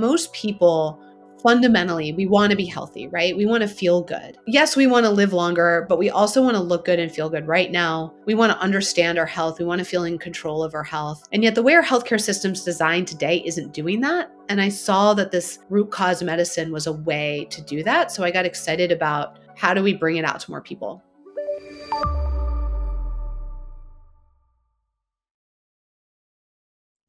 most people fundamentally, we want to be healthy, right? We want to feel good. Yes, we want to live longer, but we also want to look good and feel good right now. We want to understand our health. We want to feel in control of our health. And yet the way our healthcare system's designed today isn't doing that. And I saw that this root cause medicine was a way to do that. So I got excited about how do we bring it out to more people?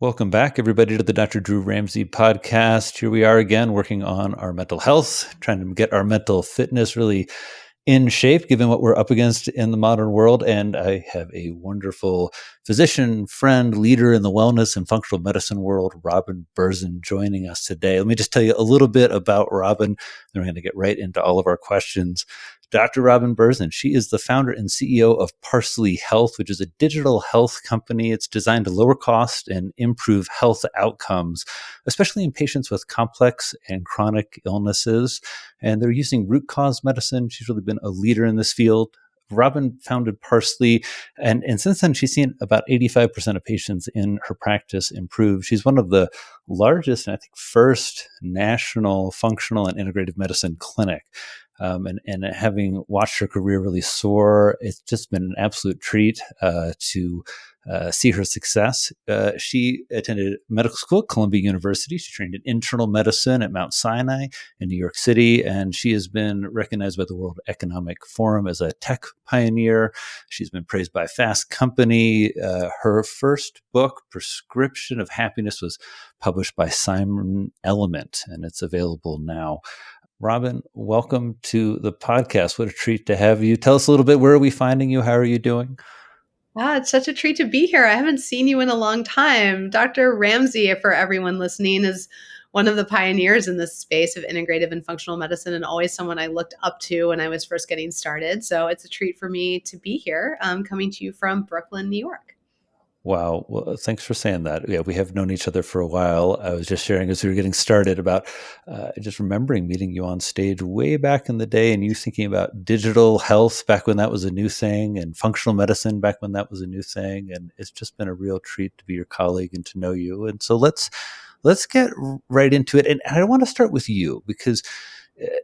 Welcome back, everybody, to the Dr. Drew Ramsey podcast. Here we are again working on our mental health, trying to get our mental fitness really in shape, given what we're up against in the modern world. And I have a wonderful physician, friend, leader in the wellness and functional medicine world, Robin Berzin, joining us today. Let me just tell you a little bit about Robin, then we're going to get right into all of our questions. Dr. Robin Berzin, she is the founder and CEO of Parsley Health, which is a digital health company. It's designed to lower cost and improve health outcomes, especially in patients with complex and chronic illnesses. And they're using root cause medicine. She's really been a leader in this field. Robin founded Parsley, and since then, she's seen about 85% of patients in her practice improve. She's one of the largest, and I think first national functional and integrative medicine clinic. And having watched her career really soar, it's just been an absolute treat to see her success. She attended medical school at Columbia University. She trained in internal medicine at Mount Sinai in New York City, and she has been recognized by the World Economic Forum as a tech pioneer. She's been praised by Fast Company. Her first book, Prescription of Happiness, was published by Simon Element, and it's available now. Robin, welcome to the podcast. What a treat to have you. Tell us a little bit, where are we finding you? How are you doing? It's such a treat to be here. I haven't seen you in a long time. Dr. Ramsey, for everyone listening, is one of the pioneers in this space of integrative and functional medicine, and always someone I looked up to when I was first getting started. So it's a treat for me to be here, coming to you from Brooklyn, New York. Wow. Well, thanks for saying that. Yeah, we have known each other for a while. I was just sharing as we were getting started about just remembering meeting you on stage way back in the day, and you thinking about digital health back when that was a new thing, and functional medicine back when that was a new thing. And it's just been a real treat to be your colleague and to know you. And so let's get right into it. And I want to start with you because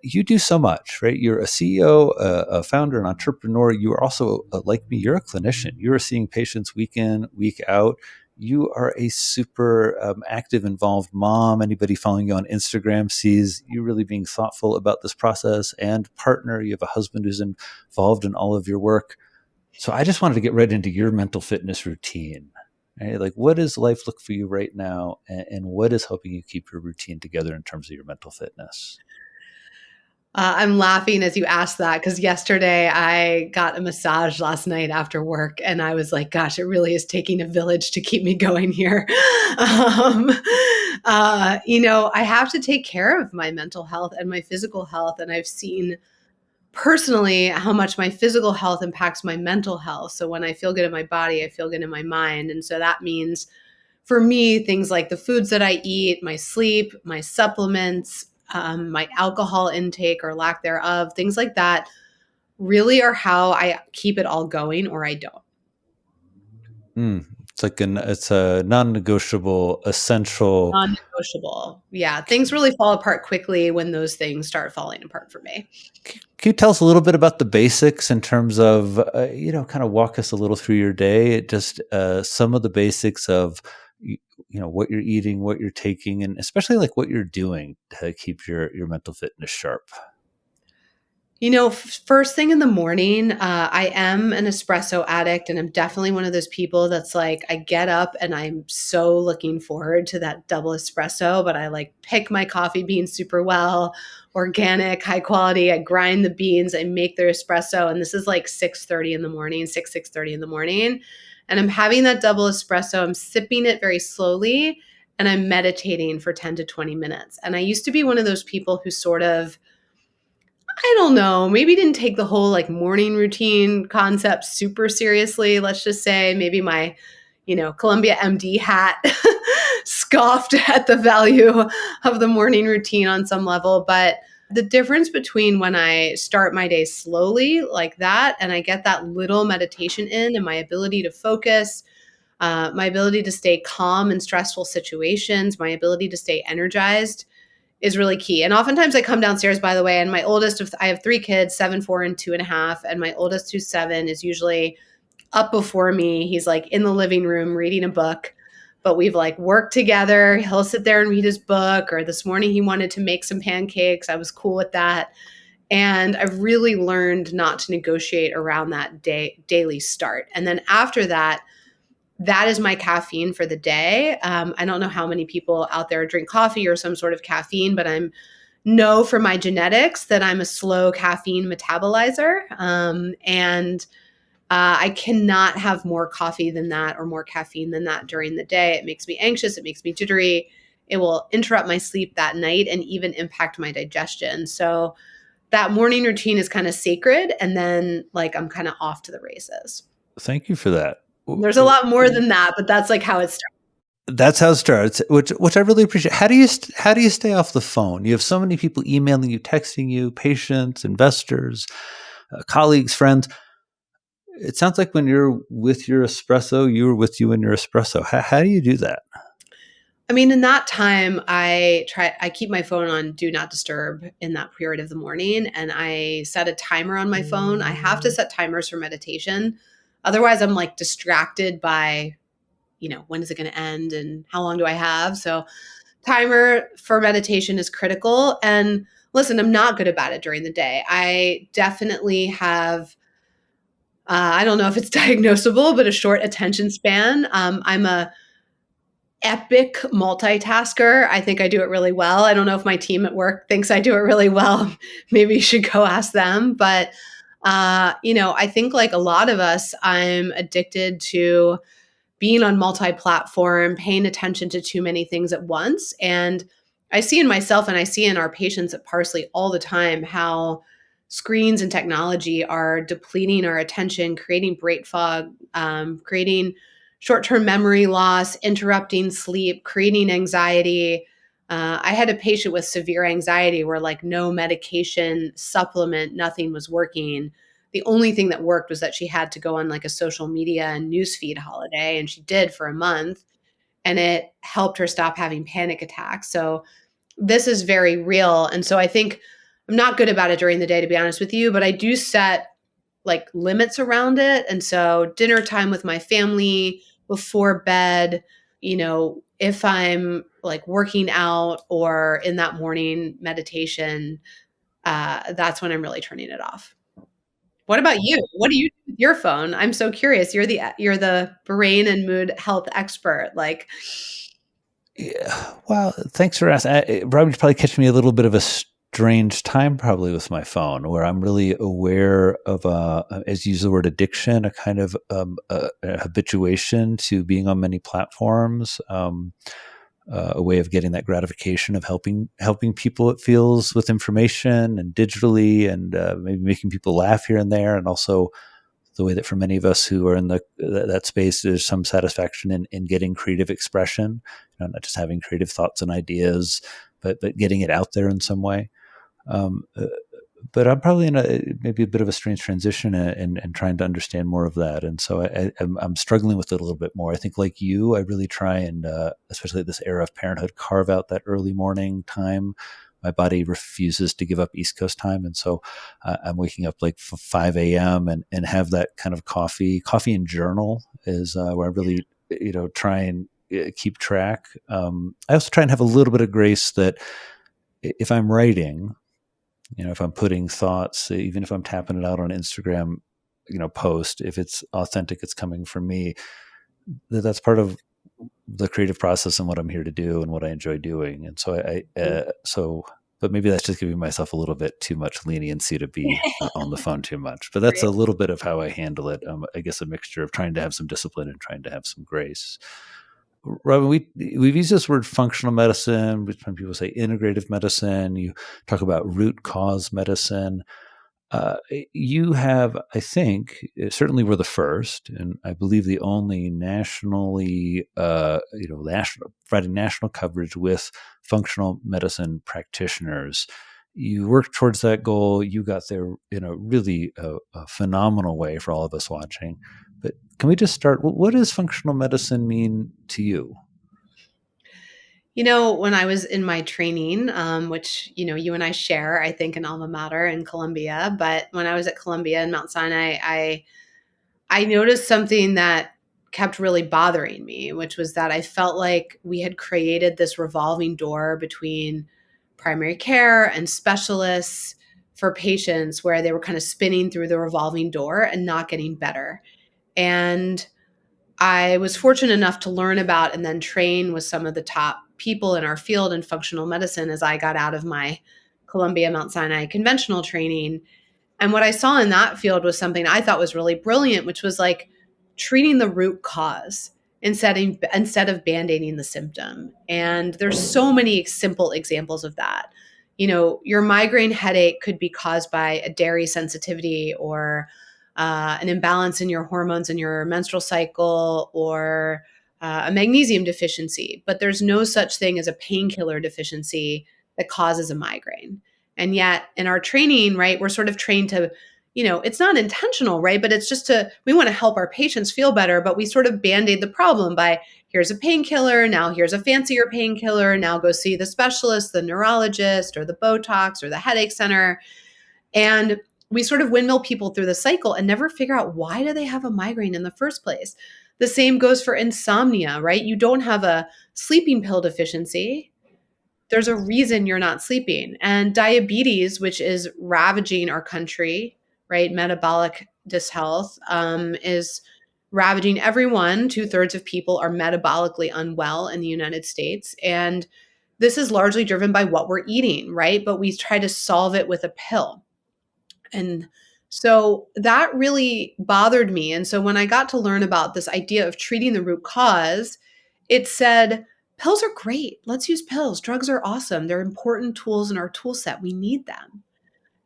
you do so much, right? You're a CEO, a founder, an entrepreneur. You are also, like me, you're a clinician. You are seeing patients week in, week out. You are a super active, involved mom. Anybody following you on Instagram sees you really being thoughtful about this process, and partner. You have a husband who's involved in all of your work. So I just wanted to get right into your mental fitness routine. Right? Like, what does life look for you right now? And what is helping you keep your routine together in terms of your mental fitness? I'm laughing as you asked that because yesterday I got a massage last night after work, and I was like, gosh, it really is taking a village to keep me going here. I have to take care of my mental health and my physical health. And I've seen personally how much my physical health impacts my mental health. So when I feel good in my body, I feel good in my mind. And so that means for me, things like the foods that I eat, my sleep, my supplements, my alcohol intake or lack thereof, things like that really are how I keep it all going, or I don't. It's a non-negotiable, essential. Non-negotiable. Yeah. Things really fall apart quickly when those things start falling apart for me. Can you tell us a little bit about the basics in terms of, kind of walk us a little through your day, just some of the basics of, what you're eating, what you're taking, and especially like what you're doing to keep your mental fitness sharp? First thing in the morning, I am an espresso addict, and I'm definitely one of those people that's like, I get up and I'm so looking forward to that double espresso, but I like pick my coffee beans super well, organic, high quality. I grind the beans, I make their espresso, and this is like 6:30 in the morning, 6:30 in the morning. And I'm having that double espresso. I'm sipping it very slowly, and I'm meditating for 10 to 20 minutes. And I used to be one of those people who sort of, I don't know, maybe didn't take the whole like morning routine concept super seriously. Let's just say maybe my, Columbia MD hat scoffed at the value of the morning routine on some level. But the difference between when I start my day slowly like that, and I get that little meditation in, and my ability to focus, my ability to stay calm in stressful situations, my ability to stay energized, is really key. And oftentimes I come downstairs, by the way, and my oldest, I have 3 kids, 7, 4, and 2.5. And my oldest, who's 7, is usually up before me. He's like in the living room reading a book, but we've like worked together. He'll sit there and read his book. Or this morning he wanted to make some pancakes. I was cool with that. And I've really learned not to negotiate around that daily start. And then after that, that is my caffeine for the day. I don't know how many people out there drink coffee or some sort of caffeine, but I'm know from my genetics that I'm a slow caffeine metabolizer. And I cannot have more coffee than that or more caffeine than that during the day. It makes me anxious. It makes me jittery. It will interrupt my sleep that night and even impact my digestion. So that morning routine is kind of sacred. And then like I'm kind of off to the races. Thank you for that. There's a lot more than that, but that's like how it starts. That's how it starts, which I really appreciate. How do you stay off the phone? You have so many people emailing you, texting you, patients, investors, colleagues, friends. It sounds like when you're with your espresso, you're with you and your espresso. How do you do that? I mean, in that time, I keep my phone on do not disturb in that period of the morning. And I set a timer on my phone. I have to set timers for meditation. Otherwise, I'm like distracted by, when is it going to end and how long do I have? So timer for meditation is critical. And listen, I'm not good about it during the day. I definitely have, I don't know if it's diagnosable, but a short attention span. I'm a epic multitasker. I think I do it really well. I don't know if my team at work thinks I do it really well. Maybe you should go ask them. But, I think like a lot of us, I'm addicted to being on multi-platform, paying attention to too many things at once. And I see in myself and I see in our patients at Parsley all the time how screens and technology are depleting our attention, creating brain fog, creating short-term memory loss, interrupting sleep, creating anxiety. I had a patient with severe anxiety where like no medication, supplement, nothing was working. The only thing that worked was that she had to go on like a social media and newsfeed holiday, and she did for a month, and it helped her stop having panic attacks. So this is very real. And so I think I'm not good about it during the day, to be honest with you, but I do set like limits around it. And so dinner time with my family before bed, if I'm like working out or in that morning meditation, that's when I'm really turning it off. What about you? What do you do with your phone? I'm so curious. You're the brain and mood health expert. Like, Yeah. Well, thanks for asking. Probably catching me a little bit of a strange time, probably with my phone, where I'm really aware of, as you use the word addiction, a kind of a habituation to being on many platforms. A way of getting that gratification of helping people, it feels, with information and digitally, and maybe making people laugh here and there, and also the way that for many of us who are in that space, there's some satisfaction in getting creative expression, not just having creative thoughts and ideas, but getting it out there in some way. Um, uh, but I'm probably in maybe a bit of a strange transition and trying to understand more of that. And so I'm struggling with it a little bit more. I think like you, I really try and, especially at this era of parenthood, carve out that early morning time. My body refuses to give up East Coast time. And so I'm waking up like 5 a.m. and have that kind of coffee and journal is where I really, try and keep track. I also try and have a little bit of grace that if I'm writing, if I'm putting thoughts, even if I'm tapping it out on Instagram, post, if it's authentic, it's coming from me, that's part of the creative process and what I'm here to do and what I enjoy doing. And so but maybe that's just giving myself a little bit too much leniency to be on the phone too much. But that's a little bit of how I handle it. I guess a mixture of trying to have some discipline and trying to have some grace. Robin, we've used this word functional medicine, which when people say integrative medicine, you talk about root cause medicine. You have, I think, certainly were the first, and I believe the only nationally, providing national coverage with functional medicine practitioners. You worked towards that goal. You got there in a really a phenomenal way for all of us watching. But can we just start? What does functional medicine mean to you? When I was in my training, which, you and I share, I think, an alma mater in Columbia, but when I was at Columbia in Mount Sinai, I noticed something that kept really bothering me, which was that I felt like we had created this revolving door between primary care and specialists for patients where they were kind of spinning through the revolving door and not getting better. And I was fortunate enough to learn about and then train with some of the top people in our field in functional medicine as I got out of my Columbia Mount Sinai conventional training. And what I saw in that field was something I thought was really brilliant, which was like treating the root cause instead of band-aiding the symptom. And there's so many simple examples of that. Your migraine headache could be caused by a dairy sensitivity or an imbalance in your hormones in your menstrual cycle or a magnesium deficiency. But there's no such thing as a painkiller deficiency that causes a migraine. And yet in our training, right, we're sort of trained to, it's not intentional, right? But it's just we want to help our patients feel better, but we sort of band-aid the problem by here's a painkiller, now here's a fancier painkiller, now go see the specialist, the neurologist, or the Botox or the headache center. And we sort of windmill people through the cycle and never figure out why do they have a migraine in the first place. The same goes for insomnia, right? You don't have a sleeping pill deficiency. There's a reason you're not sleeping. And diabetes, which is ravaging our country, right? Metabolic dyshealth is ravaging everyone. 2/3 of people are metabolically unwell in the United States. And this is largely driven by what we're eating, right? But we try to solve it with a pill. And so that really bothered me. And so when I got to learn about this idea of treating the root cause, it said, pills are great. Let's use pills. Drugs are awesome. They're important tools in our tool set. We need them.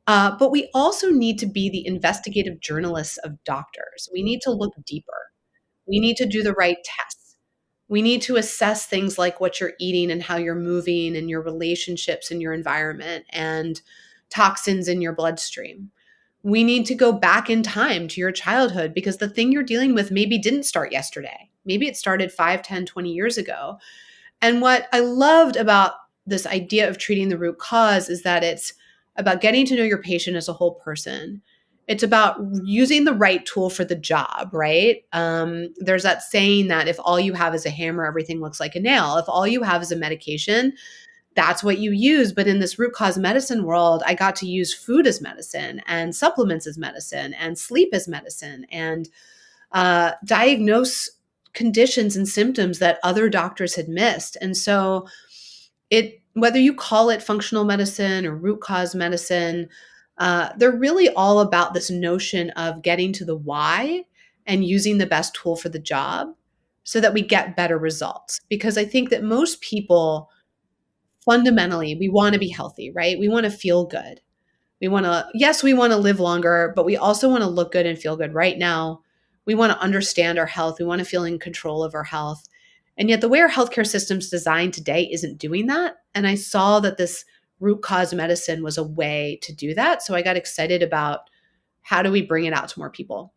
But we also need to be the investigative journalists of doctors. We need to look deeper. We need to do the right tests. We need to assess things like what you're eating and how you're moving and your relationships and your environment and toxins in your bloodstream. We need to go back in time to your childhood because the thing you're dealing with maybe didn't start yesterday. Maybe it started 5, 10, 20 years ago. And what I loved about this idea of treating the root cause is that it's about getting to know your patient as a whole person. It's about using the right tool for the job, right? There's that saying that if all you have is a hammer, everything looks like a nail. If all you have is a medication, that's what you use. But in this root cause medicine world, I got to use food as medicine and supplements as medicine and sleep as medicine and diagnose conditions and symptoms that other doctors had missed. And so whether you call it functional medicine or root cause medicine, they're really all about this notion of getting to the why and using the best tool for the job so that we get better results. Because I think that most people fundamentally, we want to be healthy, right? We want to feel good. Yes, we want to live longer, but we also want to look good and feel good right now. We want to understand our health. We want to feel in control of our health. And yet, the way our healthcare system's designed today isn't doing that. And I saw that this root cause medicine was a way to do that. So I got excited about how do we bring it out to more people?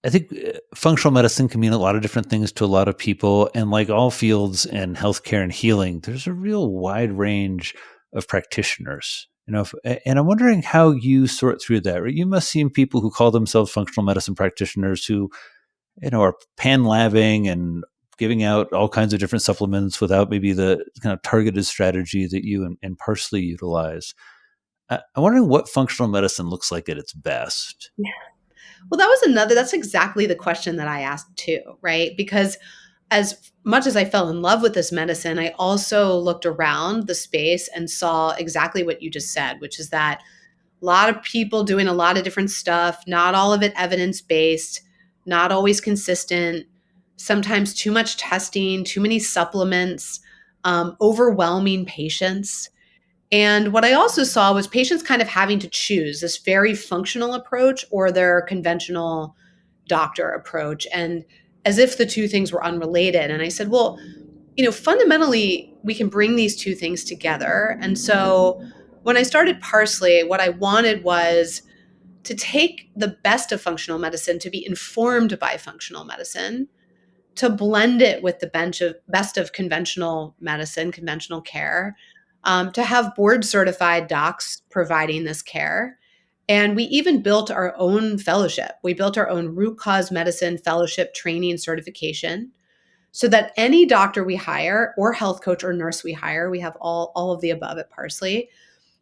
I think functional medicine can mean a lot of different things to a lot of people. And like all fields in healthcare and healing, there's a real wide range of practitioners. And I'm wondering how you sort through that. Right? You must see people who call themselves functional medicine practitioners who, are pan-labbing and giving out all kinds of different supplements without maybe the kind of targeted strategy that you and Parsley utilize. I'm wondering what functional medicine looks like at its best. Well, that's exactly the question that I asked too, right? Because as much as I fell in love with this medicine, I also looked around the space and saw exactly what you just said, which is that a lot of people doing a lot of different stuff, not all of it evidence based, not always consistent, sometimes too much testing, too many supplements, overwhelming patients. And what I also saw was patients kind of having to choose this very functional approach or their conventional doctor approach, and as if the two things were unrelated. And I said, well, fundamentally, we can bring these two things together. And so when I started Parsley, what I wanted was to take the best of functional medicine to be informed by functional medicine, to blend it with the best of conventional medicine, conventional care, to have board certified docs providing this care. And we even built our own fellowship. We built our own root cause medicine fellowship training certification so that any doctor we hire or health coach or nurse we hire, we have all of the above at Parsley,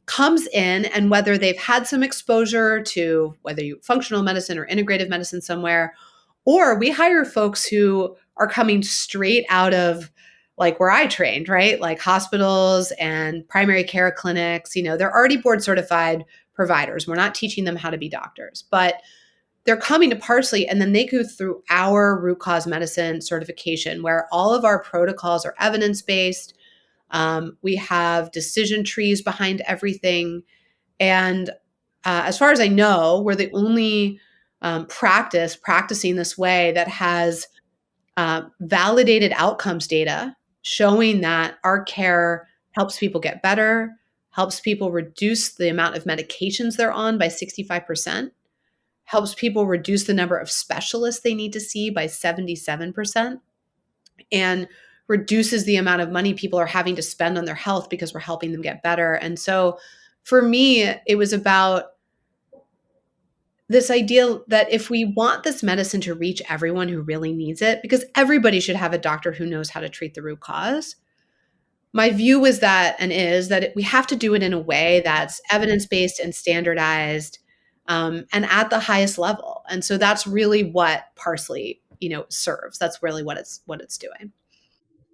comes in, and whether they've had some exposure to whether you functional medicine or integrative medicine somewhere, or we hire folks who are coming straight out of like where I trained, right? Like hospitals and primary care clinics, they're already board certified providers. We're not teaching them how to be doctors, but they're coming to Parsley and then they go through our root cause medicine certification where all of our protocols are evidence-based. We have decision trees behind everything. And as far as I know, we're the only practicing this way that has validated outcomes data showing that our care helps people get better, helps people reduce the amount of medications they're on by 65%, helps people reduce the number of specialists they need to see by 77%, and reduces the amount of money people are having to spend on their health because we're helping them get better. And so for me, it was about this idea that if we want this medicine to reach everyone who really needs it, because everybody should have a doctor who knows how to treat the root cause, my view is that and is that we have to do it in a way that's evidence-based and standardized, and at the highest level. And so that's really what Parsley, serves. That's really what it's doing.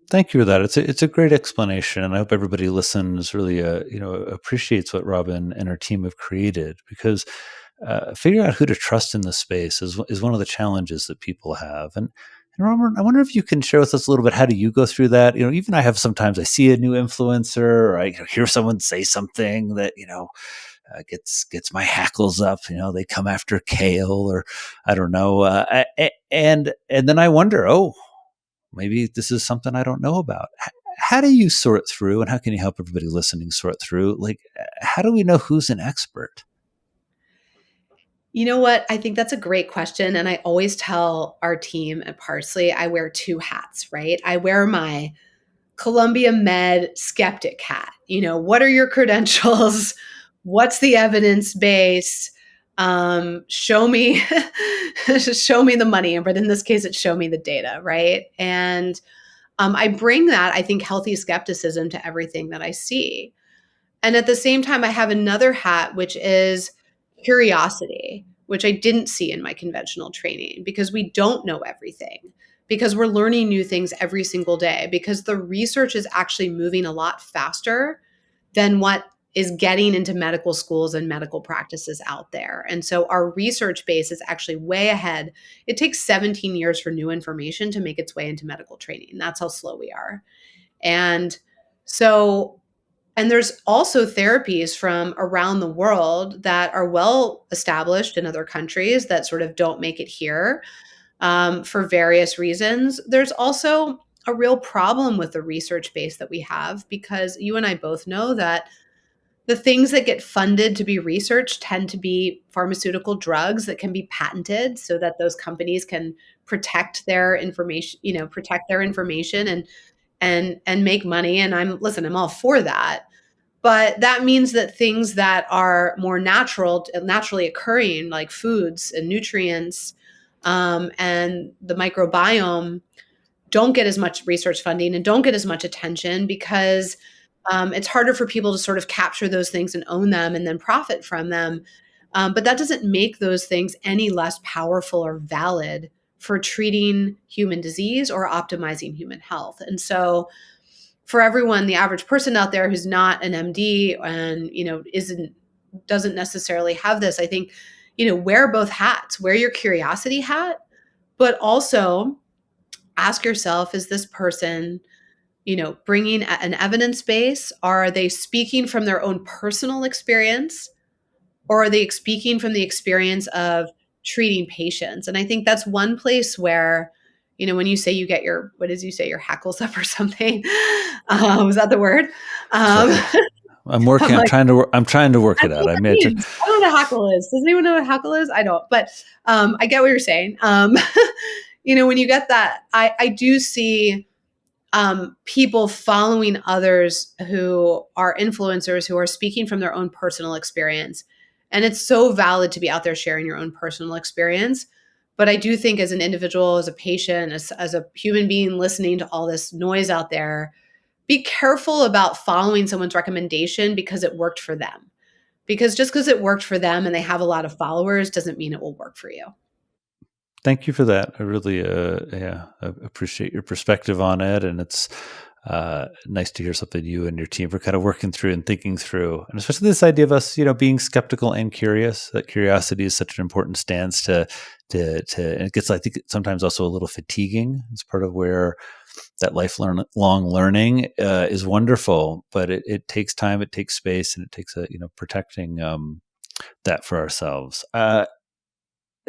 Thank you for that. It's a great explanation, and I hope everybody listens really appreciates what Robin and her team have created, because figuring out who to trust in this space is one of the challenges that people have. And Robin, I wonder if you can share with us a little bit, how do you go through that? Even I have sometimes I see a new influencer, or I hear someone say something that gets my hackles up. They come after kale, or I don't know, and then I wonder, oh, maybe this is something I don't know about. How do you sort through, and how can you help everybody listening sort through? Like, how do we know who's an expert? You know what? I think that's a great question. And I always tell our team at Parsley, I wear two hats, right? I wear my Columbia Med skeptic hat. What are your credentials? What's the evidence base? Show me, show me the money. But in this case, it's show me the data, right? And I bring that, I think, healthy skepticism to everything that I see. And at the same time, I have another hat, which is curiosity, which I didn't see in my conventional training, because we don't know everything, because we're learning new things every single day, because the research is actually moving a lot faster than what is getting into medical schools and medical practices out there. And so our research base is actually way ahead. It takes 17 years for new information to make its way into medical training. That's how slow we are. And so and there's also therapies from around the world that are well established in other countries that sort of don't make it here, for various reasons. There's also a real problem with the research base that we have, because you and I both know that the things that get funded to be researched tend to be pharmaceutical drugs that can be patented so that those companies can protect their information, and make money. And I'm all for that. But that means that things that are more naturally occurring, like foods and nutrients, and the microbiome, don't get as much research funding and don't get as much attention, because it's harder for people to sort of capture those things and own them and then profit from them. But that doesn't make those things any less powerful or valid for treating human disease or optimizing human health. And so for everyone, the average person out there who's not an MD and, doesn't necessarily have this, I think, wear both hats. Wear your curiosity hat, but also ask yourself, is this person, bringing an evidence base? Are they speaking from their own personal experience, or are they speaking from the experience of treating patients? And I think that's one place where, when you say you get what did you say, your hackles up or something? Was that the word? So, I'm working. I'm trying to work it out. I don't know what a hackle is. Does anyone know what a hackle is? I don't, but I get what you're saying. when you get that, I do see people following others who are influencers who are speaking from their own personal experience. And it's so valid to be out there sharing your own personal experience. But I do think as an individual, as a patient, as a human being listening to all this noise out there, be careful about following someone's recommendation because it worked for them. Because just because it worked for them and they have a lot of followers doesn't mean it will work for you. Thank you for that. I really, I appreciate your perspective on it, and it's nice to hear something you and your team are kind of working through and thinking through, and especially this idea of us, being skeptical and curious. That curiosity is such an important stance and it gets, I think, sometimes also a little fatiguing. It's part of where that long learning is wonderful, but it takes time, it takes space, and it takes protecting that for ourselves.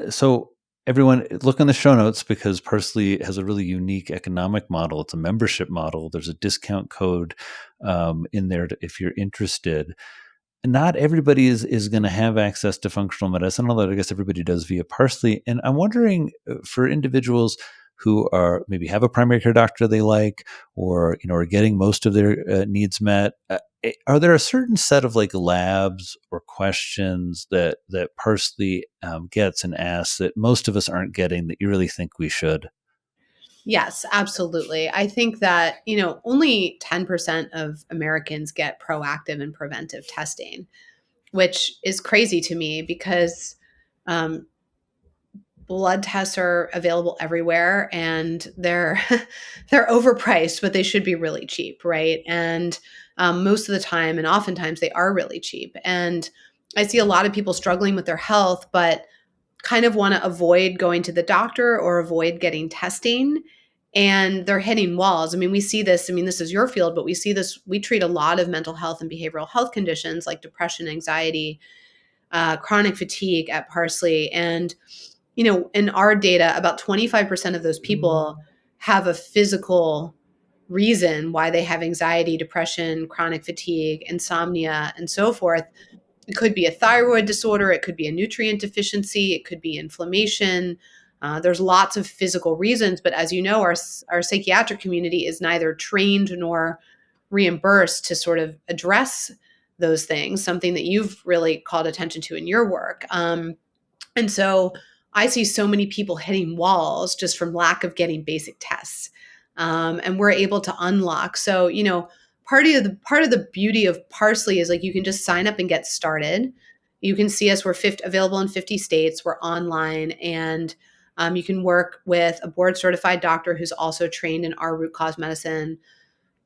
So everyone, look in the show notes because Parsley has a really unique economic model. It's a membership model. There's a discount code in there if you're interested. Not everybody is going to have access to functional medicine, although I guess everybody does via Parsley. And I'm wondering for individuals who are maybe have a primary care doctor they like, or are getting most of their needs met. Are there a certain set of like labs or questions that Parsley gets and asks that most of us aren't getting that you really think we should? Yes, absolutely. I think that, only 10% of Americans get proactive and preventive testing, which is crazy to me because um, blood tests are available everywhere and they're they're overpriced, but they should be really cheap, right? And most of the time, and oftentimes, they are really cheap. And I see a lot of people struggling with their health, but kind of want to avoid going to the doctor or avoid getting testing. And they're hitting walls. I mean, we see this. I mean, this is your field, but we see this. We treat a lot of mental health and behavioral health conditions like depression, anxiety, chronic fatigue at Parsley. And, in our data, about 25% of those people have a physical reason why they have anxiety, depression, chronic fatigue, insomnia, and so forth. It could be a thyroid disorder. It could be a nutrient deficiency. It could be inflammation. There's lots of physical reasons, but as you know, our psychiatric community is neither trained nor reimbursed to sort of address those things, something that you've really called attention to in your work. And so I see so many people hitting walls just from lack of getting basic tests. And we're able to unlock. So, part of the beauty of Parsley is like you can just sign up and get started. You can see us. We're available in 50 states. We're online, and you can work with a board certified doctor who's also trained in our root cause medicine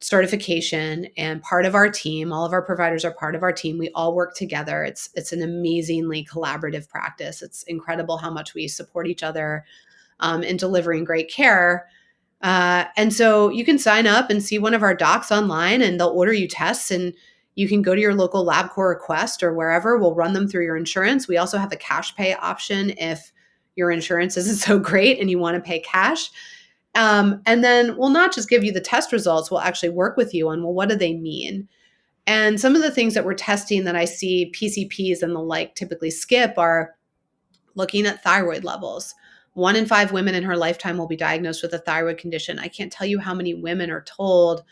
certification and part of our team. All of our providers are part of our team. We all work together. It's an amazingly collaborative practice. It's incredible how much we support each other in delivering great care. And so you can sign up and see one of our docs online, and they'll order you tests, and you can go to your local LabCorp or Quest or wherever. We'll run them through your insurance. We also have a cash pay option if your insurance isn't so great and you want to pay cash. And then we'll not just give you the test results, we'll actually work with you on, well, what do they mean? And some of the things that we're testing that I see PCPs and the like typically skip are looking at thyroid levels. 1 in 5 women in her lifetime will be diagnosed with a thyroid condition. I can't tell you how many women are told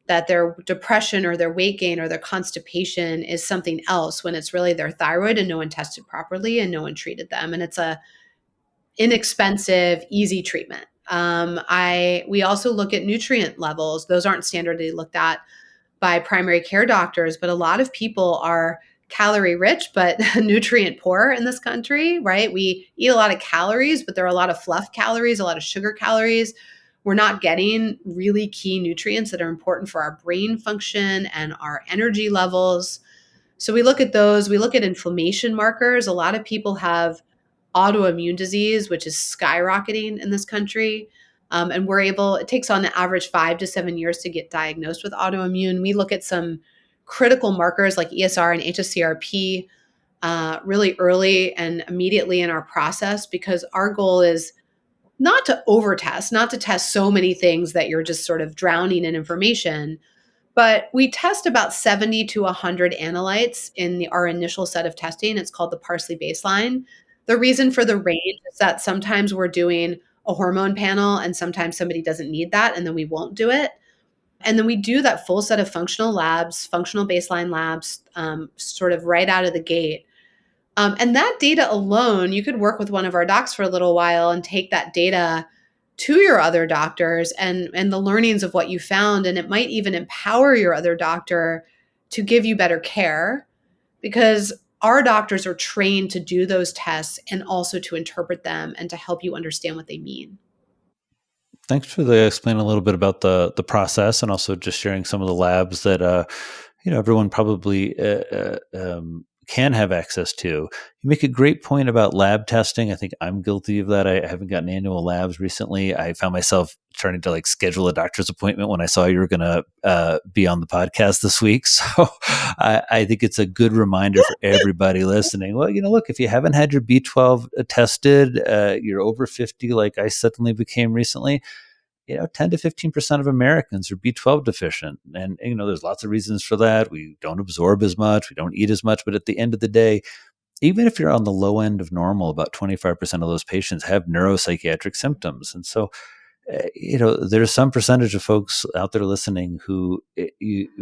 that their depression or their weight gain or their constipation is something else when it's really their thyroid, and no one tested properly and no one treated them. And it's a inexpensive, easy treatment. We also look at nutrient levels. Those aren't standardly looked at by primary care doctors, but a lot of people are calorie rich, but nutrient poor in this country, right? We eat a lot of calories, but there are a lot of fluff calories, a lot of sugar calories. We're not getting really key nutrients that are important for our brain function and our energy levels. So we look at those. We look at inflammation markers. A lot of people have autoimmune disease, which is skyrocketing in this country. And it takes on the average 5 to 7 years to get diagnosed with autoimmune. We look at some critical markers like ESR and hsCRP really early and immediately in our process, because our goal is not to overtest, not to test so many things that you're just sort of drowning in information, but we test about 70 to 100 analytes in our initial set of testing. It's called the Parsley baseline. The reason for the range is that sometimes we're doing a hormone panel, and sometimes somebody doesn't need that, and then we won't do it. And then we do that full set of functional labs, functional baseline labs, sort of right out of the gate. And that data alone, you could work with one of our docs for a little while and take that data to your other doctors and the learnings of what you found. And it might even empower your other doctor to give you better care, because our doctors are trained to do those tests and also to interpret them and to help you understand what they mean. Thanks for the explaining a little bit about the process, and also just sharing some of the labs that everyone probably can have access to. You make a great point about lab testing. I think I'm guilty of that. I haven't gotten annual labs recently. I found myself trying to schedule a doctor's appointment when I saw you were going to be on the podcast this week. So I think it's a good reminder for everybody listening. Well, look, if you haven't had your B12 tested, you're over 50, like I suddenly became recently. 10 to 15% of Americans are B12 deficient. And, there's lots of reasons for that. We don't absorb as much, we don't eat as much. But at the end of the day, even if you're on the low end of normal, about 25% of those patients have neuropsychiatric symptoms. And so, there's some percentage of folks out there listening who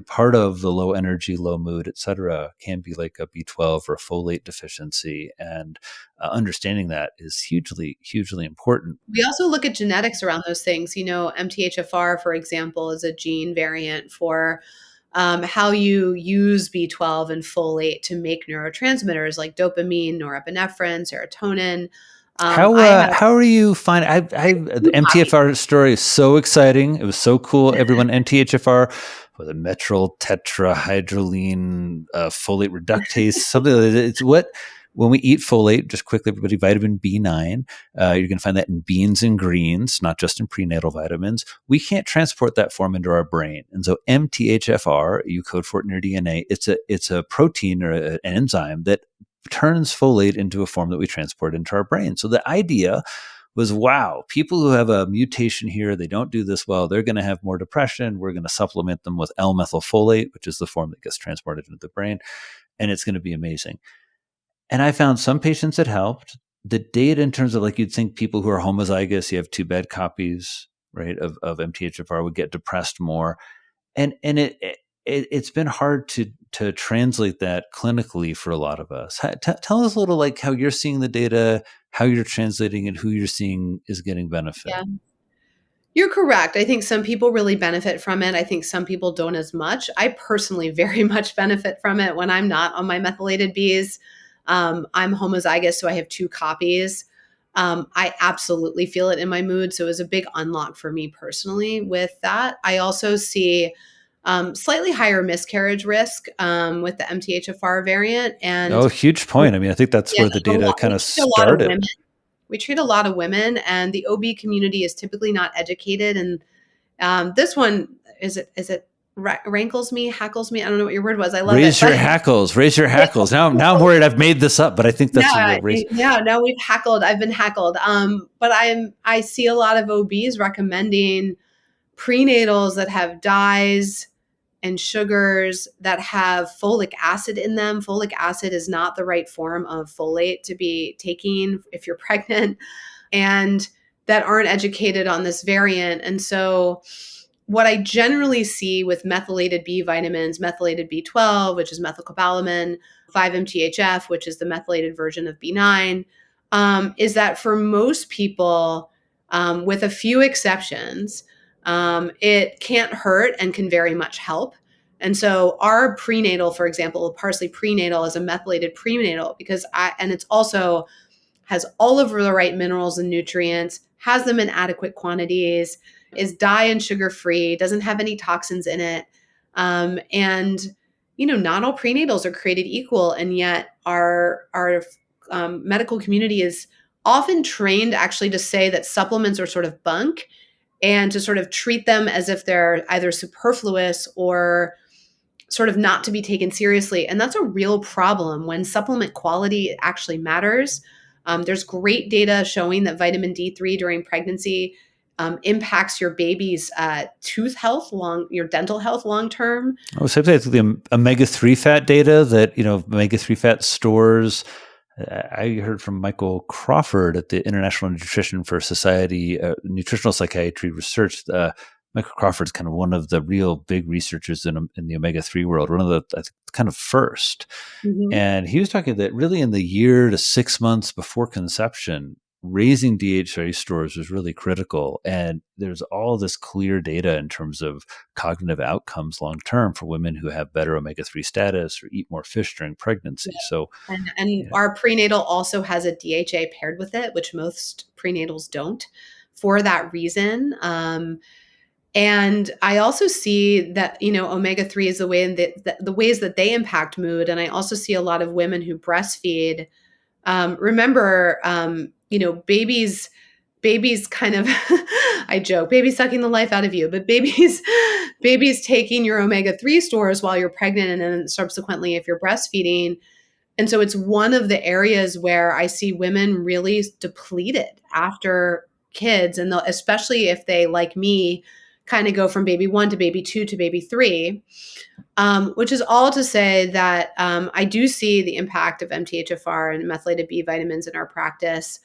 part of the low energy, low mood, et cetera, can be like a B12 or a folate deficiency. And understanding that is hugely, hugely important. We also look at genetics around those things. MTHFR, for example, is a gene variant for how you use B12 and folate to make neurotransmitters like dopamine, norepinephrine, serotonin. How are you finding? The MTHFR story is so exciting. It was so cool. Everyone, MTHFR, with a methyl tetrahydroline folate reductase, something like that. It's what, when we eat folate, just quickly, everybody, vitamin B9, you're going to find that in beans and greens, not just in prenatal vitamins. We can't transport that form into our brain. And so MTHFR, you code for it in your DNA, it's a protein or an enzyme that turns folate into a form that we transport into our brain. So the idea was, wow, people who have a mutation here, they don't do this well, they're going to have more depression. We're going to supplement them with L-methylfolate, which is the form that gets transported into the brain, and it's going to be amazing. And I found some patients it helped. The data in terms of, you'd think people who are homozygous, you have two bad copies, right, of MTHFR, would get depressed more. And it's been hard to translate that clinically for a lot of us. Tell us a little, how you're seeing the data, how you're translating it, who you're seeing is getting benefit. Yeah. You're correct. I think some people really benefit from it. I think some people don't as much. I personally very much benefit from it when I'm not on my methylated Bs. I'm homozygous, so I have two copies. I absolutely feel it in my mood. So it was a big unlock for me personally with that. I also see slightly higher miscarriage risk with the MTHFR variant. And huge point. I mean, I think that's where the data kind of started. We treat a lot of women, and the OB community is typically not educated. And this one, is it rankles me, hackles me? I don't know what your word was. I love raise it. Your hackles. Raise your hackles. Now I'm worried I've made this up, but I think that's a real raise. Yeah, no, we've hackled. I've been hackled. But I see a lot of OBs recommending prenatals that have dyes and sugars that have folic acid in them. Folic acid is not the right form of folate to be taking if you're pregnant, and that aren't educated on this variant. And so what I generally see with methylated B vitamins, methylated B12, which is methylcobalamin, 5-MTHF, which is the methylated version of B9, is that for most people, with a few exceptions, it can't hurt and can very much help. And so our prenatal, for example, Parsley prenatal is a methylated prenatal and it's also has all of the right minerals and nutrients, has them in adequate quantities, is dye and sugar free, doesn't have any toxins in it. And, not all prenatals are created equal. And yet our medical community is often trained actually to say that supplements are sort of bunk, and to sort of treat them as if they're either superfluous or sort of not to be taken seriously. And that's a real problem when supplement quality actually matters. There's great data showing that vitamin D3 during pregnancy impacts your baby's tooth health, your dental health long term. I would say the omega-3 fat data that, omega-3 fat stores I heard from Michael Crawford at the International Nutrition for Society, Nutritional Psychiatry Research. Michael Crawford's kind of one of the real big researchers in the omega-3 world, one of the I think, kind of first. Mhm. And he was talking that really in the year to 6 months before conception, raising DHA stores was really critical. And there's all this clear data in terms of cognitive outcomes long term for women who have better omega-3 status or eat more fish during pregnancy. So, And yeah. our prenatal also has a DHA paired with it, which most prenatals don't for that reason. And I also see that, omega-3 is the way that the ways that they impact mood. And I also see a lot of women who breastfeed. Remember, babies kind of, I joke, babies sucking the life out of you, but babies taking your omega-3 stores while you're pregnant and then subsequently if you're breastfeeding. And so it's one of the areas where I see women really depleted after kids, and especially if they, like me, kind of go from baby one to baby two to baby three, which is all to say that I do see the impact of MTHFR and methylated B vitamins in our practice.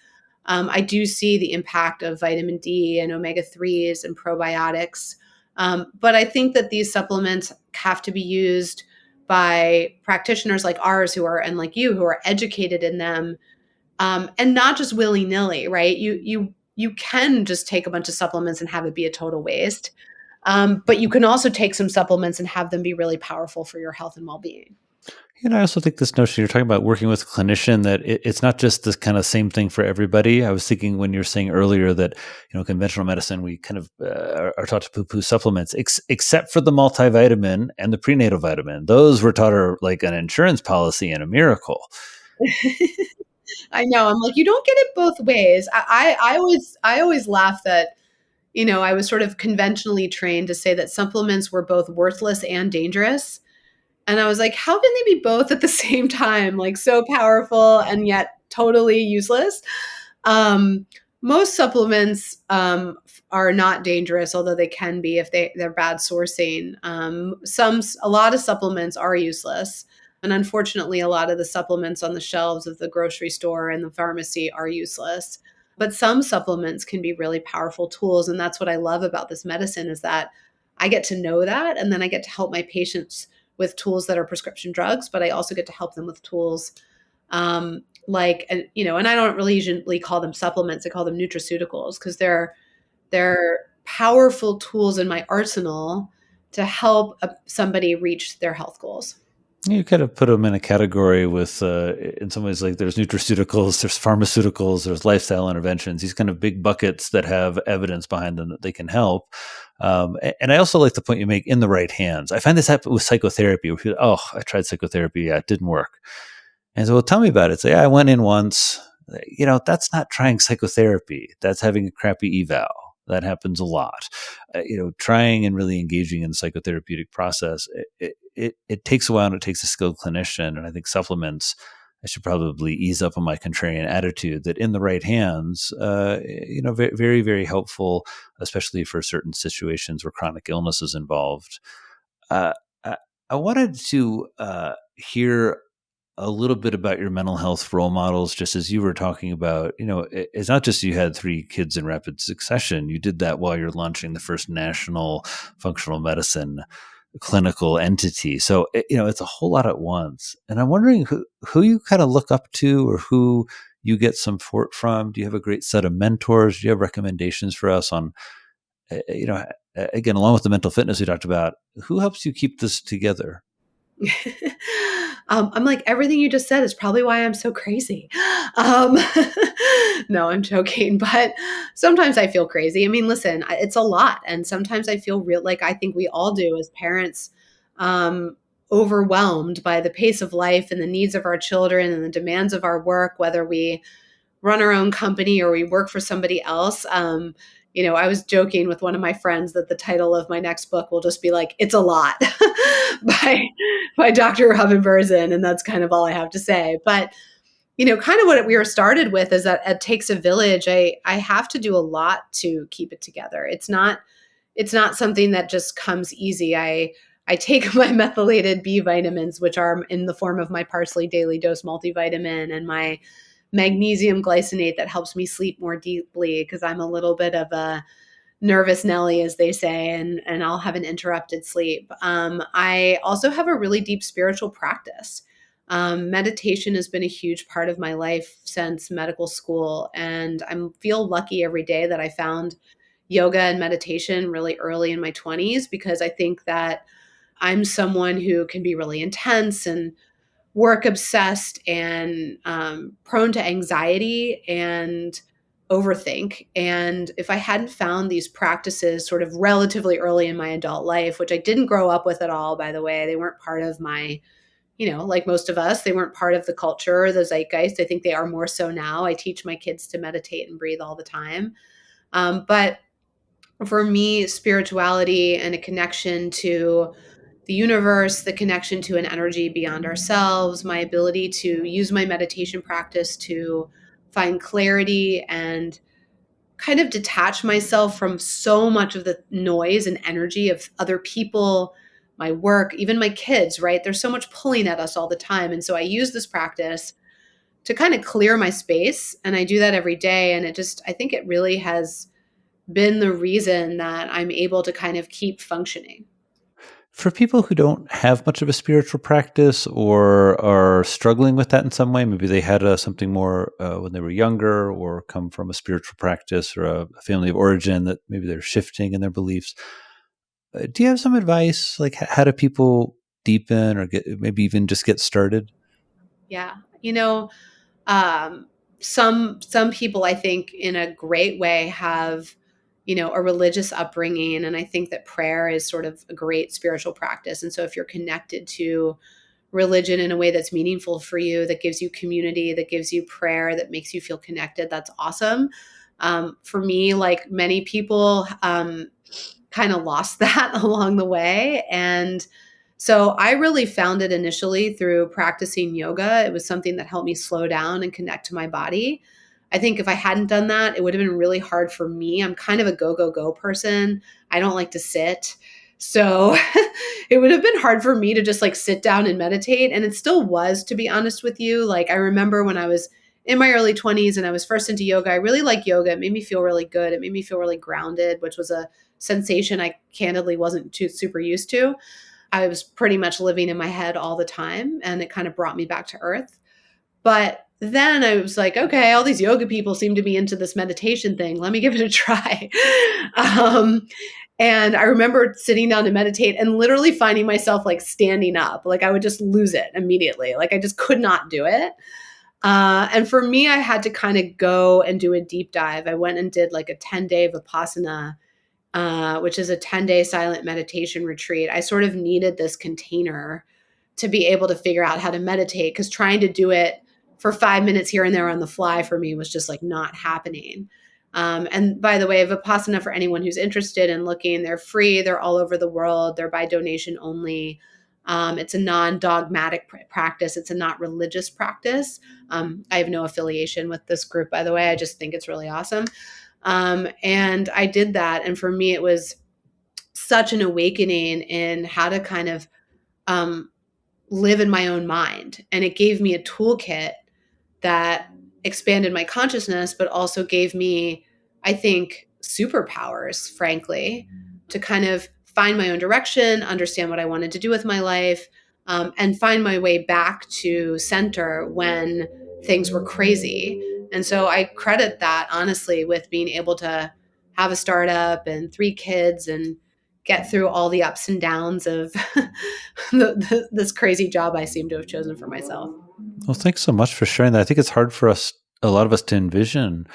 I do see the impact of vitamin D and omega-3s and probiotics. But I think that these supplements have to be used by practitioners like ours and like you who are educated in them, and not just willy-nilly, right? You can just take a bunch of supplements and have it be a total waste. But you can also take some supplements and have them be really powerful for your health and well-being. I also think this notion you're talking about working with a clinician, that it's not just this kind of same thing for everybody. I was thinking when you were saying earlier that, conventional medicine, we kind of are taught to poo-poo supplements, except for the multivitamin and the prenatal vitamin. Those were taught are like an insurance policy and a miracle. I know. I'm like, you don't get it both ways. I always laugh that, I was sort of conventionally trained to say that supplements were both worthless and dangerous. And I was like, how can they be both at the same time? Like so powerful and yet totally useless. Um, Most supplements are not dangerous, although they can be if they're bad sourcing. A lot of supplements are useless. And unfortunately, a lot of the supplements on the shelves of the grocery store and the pharmacy are useless. But some supplements can be really powerful tools. And that's what I love about this medicine is that I get to know that. And then I get to help my patients with tools that are prescription drugs, but I also get to help them with tools and I don't really usually call them supplements. I call them nutraceuticals because they're powerful tools in my arsenal to help somebody reach their health goals. You kind of put them in a category with, in some ways, like there's nutraceuticals, there's pharmaceuticals, there's lifestyle interventions, these kind of big buckets that have evidence behind them that they can help. And I also like the point you make, in the right hands. I find this happen with psychotherapy. Where people, oh, I tried psychotherapy. Yeah, it didn't work. And so, well, tell me about it. Say, yeah, I went in once. That's not trying psychotherapy. That's having a crappy eval. That happens a lot. Trying and really engaging in the psychotherapeutic process, it takes a while, and it takes a skilled clinician. And I think supplements, I should probably ease up on my contrarian attitude that in the right hands, very, very helpful, especially for certain situations where chronic illness is involved. Uh, I wanted to hear a little bit about your mental health role models, just as you were talking about. It's not just you had 3 kids in rapid succession. You did that while you're launching the first national functional medicine clinical entity. So, it's a whole lot at once. And I'm wondering who you kind of look up to, or who you get some support from. Do you have a great set of mentors? Do you have recommendations for us on, again, along with the mental fitness we talked about, who helps you keep this together? I'm like, everything you just said is probably why I'm so crazy. Um, no, I'm joking, but sometimes I feel crazy. I mean, listen, it's a lot. And sometimes I feel real, like I think we all do as parents, um, overwhelmed by the pace of life and the needs of our children and the demands of our work, whether we run our own company or we work for somebody else. I was joking with one of my friends that the title of my next book will just be like, It's a Lot by, by Dr. Robin Berzin. And that's kind of all I have to say. But, kind of what we were started with is that it takes a village. I have to do a lot to keep it together. It's not something that just comes easy. I take my methylated B vitamins, which are in the form of my Parsley Daily Dose multivitamin and my magnesium glycinate that helps me sleep more deeply because I'm a little bit of a nervous Nelly, as they say, and I'll have an interrupted sleep. I also have a really deep spiritual practice. Meditation has been a huge part of my life since medical school, and I feel lucky every day that I found yoga and meditation really early in my 20s because I think that I'm someone who can be really intense and work obsessed and prone to anxiety and overthink. And if I hadn't found these practices sort of relatively early in my adult life, which I didn't grow up with at all, by the way, they weren't part of my, like most of us, they weren't part of the culture, the zeitgeist. I think they are more so now. I teach my kids to meditate and breathe all the time. But for me, spirituality and a connection to the universe, the connection to an energy beyond ourselves, my ability to use my meditation practice to find clarity and kind of detach myself from so much of the noise and energy of other people, my work, even my kids, right? There's so much pulling at us all the time. And so I use this practice to kind of clear my space. And I do that every day. And I think it really has been the reason that I'm able to kind of keep functioning. For people who don't have much of a spiritual practice or are struggling with that in some way, maybe they had something more when they were younger or come from a spiritual practice or a family of origin that maybe they're shifting in their beliefs. Do you have some advice? Like, how do people deepen or maybe even just get started? Yeah. Um, some people I think in a great way have a religious upbringing, and I think that prayer is sort of a great spiritual practice. And so if you're connected to religion in a way that's meaningful for you, that gives you community, that gives you prayer, that makes you feel connected, that's awesome. For me, like many people, kind of lost that along the way. And so I really found it initially through practicing yoga. It was something that helped me slow down and connect to my body. I think if I hadn't done that, it would have been really hard for me. I'm kind of a go, go, go person. I don't like to sit. So it would have been hard for me to just like sit down and meditate. And it still was, to be honest with you. Like I remember when I was in my early 20s and I was first into yoga, I really liked yoga. It made me feel really good. It made me feel really grounded, which was a sensation I candidly wasn't too super used to. I was pretty much living in my head all the time, and it kind of brought me back to earth. But then I was like, okay, all these yoga people seem to be into this meditation thing. Let me give it a try. um, and I remember sitting down to meditate and literally finding myself like standing up. Like I would just lose it immediately. Like I just could not do it. And for me, I had to kind of go and do a deep dive. I went and did like a 10-day Vipassana, which is a 10-day silent meditation retreat. I sort of needed this container to be able to figure out how to meditate because trying to do it for 5 minutes here and there on the fly for me was just like not happening. And by the way, Vipassana, for anyone who's interested in looking, they're free. They're all over the world. They're by donation only. It's a non-dogmatic practice. It's a not religious practice. I have no affiliation with this group, by the way. I just think it's really awesome. And I did that. And for me, it was such an awakening in how to kind of um, live in my own mind. And it gave me a toolkit that expanded my consciousness, but also gave me, I think, superpowers, frankly, to kind of find my own direction, understand what I wanted to do with my life, and find my way back to center when things were crazy. And so I credit that honestly with being able to have a startup and 3 kids and get through all the ups and downs of this crazy job I seem to have chosen for myself. Well, thanks so much for sharing that. I think it's hard for a lot of us to envision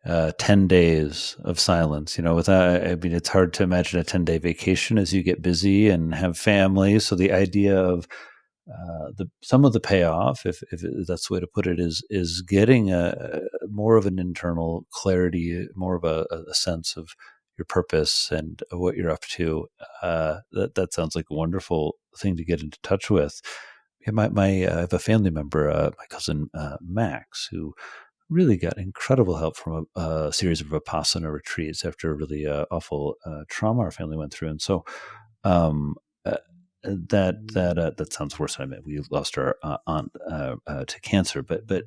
10 days of silence. Without, I mean, it's hard to imagine a 10-day vacation as you get busy and have families. So the idea of some of the payoff, if that's the way to put it, is getting a more of an internal clarity, more of a sense of your purpose and what you're up to. That sounds like a wonderful thing to get into touch with. Yeah, I have a family member, my cousin Max, who really got incredible help from a series of Vipassana retreats after a really awful trauma our family went through. And so, um, uh, that sounds worse than I meant. We lost our aunt to cancer, but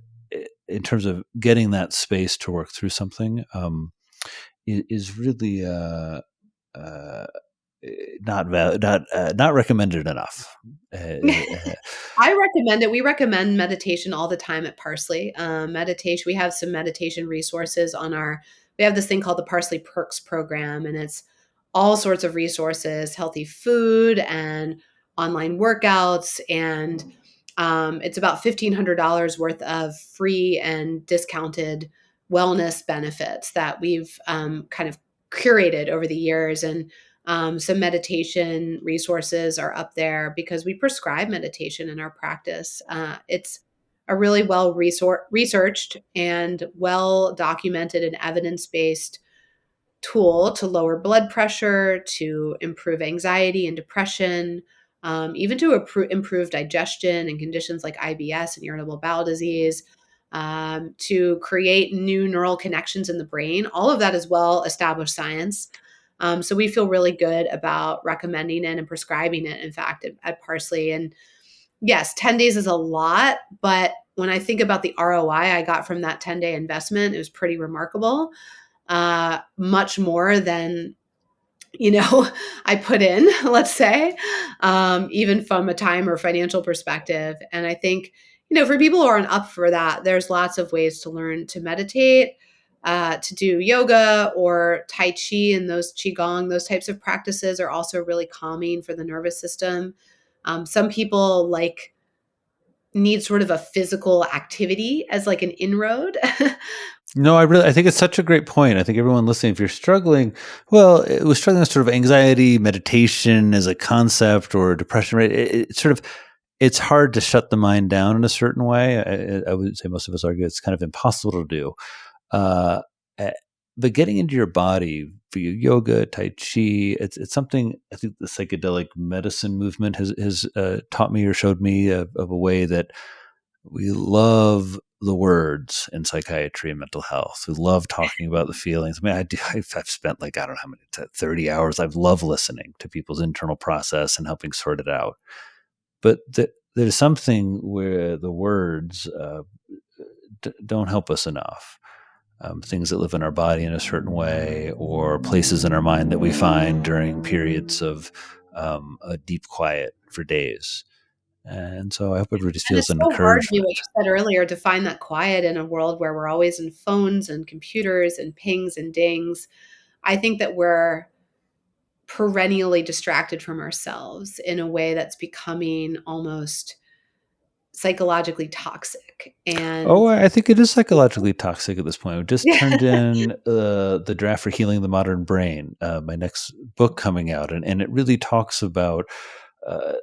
in terms of getting that space to work through something, is really uh, not recommended enough. I recommend it. We recommend meditation all the time at Parsley. Meditation. We have some meditation resources on our. We have this thing called the Parsley Perks program, and it's all sorts of resources, healthy food, and online workouts, and it's about $1,500 worth of free and discounted wellness benefits that we've kind of curated over the years. And some meditation resources are up there because we prescribe meditation in our practice. It's a really well researched and well documented and evidence based tool to lower blood pressure, to improve anxiety and depression, even to improve digestion and conditions like IBS and irritable bowel disease, to create new neural connections in the brain. All of that is well established science. So we feel really good about recommending it and prescribing it, in fact, at Parsley. And yes, 10 days is a lot, but when I think about the ROI I got from that 10-day investment, it was pretty remarkable. Much more than I put in, let's say, even from a time or financial perspective. And I think, for people who aren't up for that, there's lots of ways to learn to meditate, to do yoga or Tai Chi, and those Qigong, those types of practices are also really calming for the nervous system. Some people need sort of a physical activity as like an inroad. No, I think it's such a great point. I think everyone listening, if you're struggling, well, it was struggling with sort of anxiety, meditation as a concept, or depression, right? It's sort of, it's hard to shut the mind down in a certain way. I would say most of us argue it's kind of impossible to do. Uh, eh, but getting into your body via yoga, Tai Chi, it's something I think the psychedelic medicine movement has taught me or showed me of a way that we love the words in psychiatry and mental health. We love talking about the feelings. I mean, I've spent like, I don't know how many, 30 hours. I've loved listening to people's internal process and helping sort it out. But there's something where the words don't help us enough. Things that live in our body in a certain way, or places in our mind that we find during periods of a deep quiet for days. And so I hope everybody And feels it's an so hard, what encouragement. you said earlier, to find that quiet in a world where we're always in phones and computers and pings and dings. I think that we're perennially distracted from ourselves in a way that's becoming almost psychologically toxic. Oh, And I think it is psychologically toxic at this point. We just yeah, turned in the draft for Healing the Modern Brain, my next book coming out, and it really talks about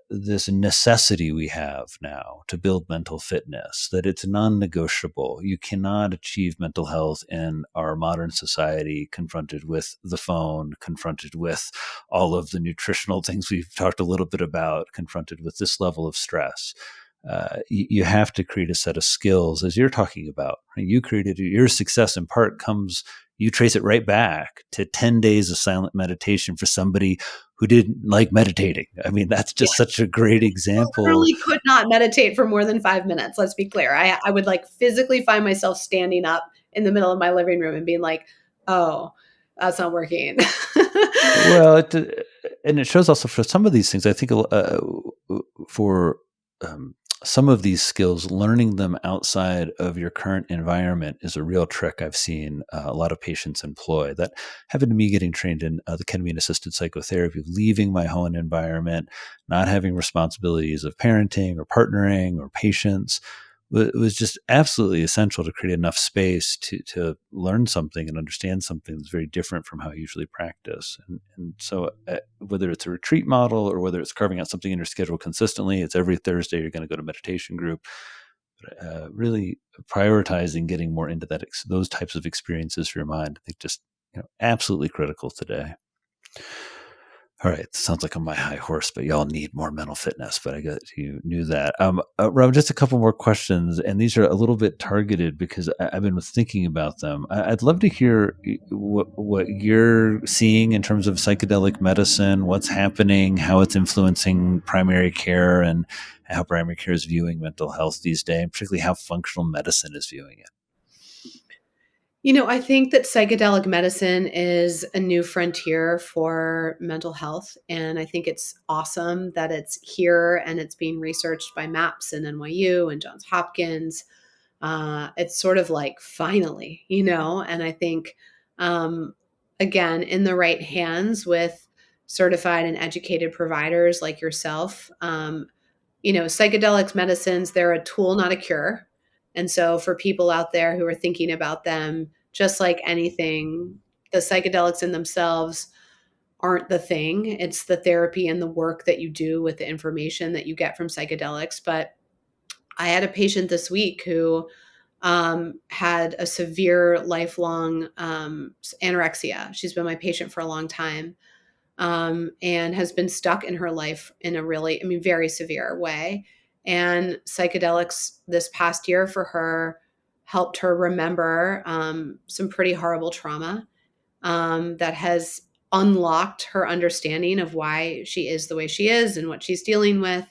this necessity we have now to build mental fitness, that it's non-negotiable. You cannot achieve mental health in our modern society confronted with the phone, confronted with all of the nutritional things we've talked a little bit about, confronted with this level of stress. You have to create a set of skills, as you're talking about. Right? You created your success in part comes, you trace it right back to 10 days of silent meditation for somebody who didn't like meditating. I mean, that's just such a great example. literally could not meditate for more than 5 minutes. Let's be clear. I would like physically find myself standing up in the middle of my living room and being like, oh, that's not working. Well, and it shows also for some of these things, I think for some of these skills, learning them outside of your current environment is a real trick I've seen a lot of patients employ. That happened to me getting trained in the ketamine assisted psychotherapy, leaving my home environment, not having responsibilities of parenting or partnering or patience. It was just absolutely essential to create enough space to learn something and understand something that's very different from how I usually practice. And so, whether it's a retreat model or whether it's carving out something in your schedule consistently, it's every Thursday you're going to go to meditation group. Really prioritizing getting more into those types of experiences for your mind, I think just absolutely critical today. All right, sounds like I'm my high horse, but y'all need more mental fitness. But I guess you knew that. Rob, just a couple more questions, and these are a little bit targeted because I've been thinking about them. I'd love to hear what you're seeing in terms of psychedelic medicine, what's happening, how it's influencing primary care, and how primary care is viewing mental health these days, and particularly how functional medicine is viewing it. I think that psychedelic medicine is a new frontier for mental health. And I think it's awesome that it's here and it's being researched by MAPS and NYU and Johns Hopkins. It's sort of like finally, and I think, um, again, in the right hands with certified and educated providers like yourself, psychedelics medicines, they're a tool, not a cure. And so for people out there who are thinking about them, just like anything, the psychedelics in themselves aren't the thing. It's the therapy and the work that you do with the information that you get from psychedelics. But I had a patient this week who had a severe lifelong anorexia. She's been my patient for a long time, and has been stuck in her life in a really, very severe way. And psychedelics this past year for her helped her remember some pretty horrible trauma that has unlocked her understanding of why she is the way she is and what she's dealing with,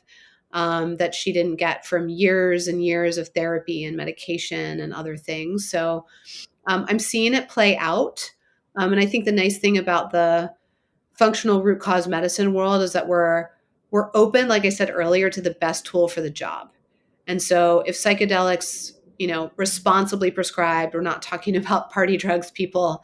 that she didn't get from years and years of therapy and medication and other things. So I'm seeing it play out. And I think the nice thing about the functional root cause medicine world is that we're open, like I said earlier, to the best tool for the job. And so if psychedelics, responsibly prescribed, we're not talking about party drugs, people,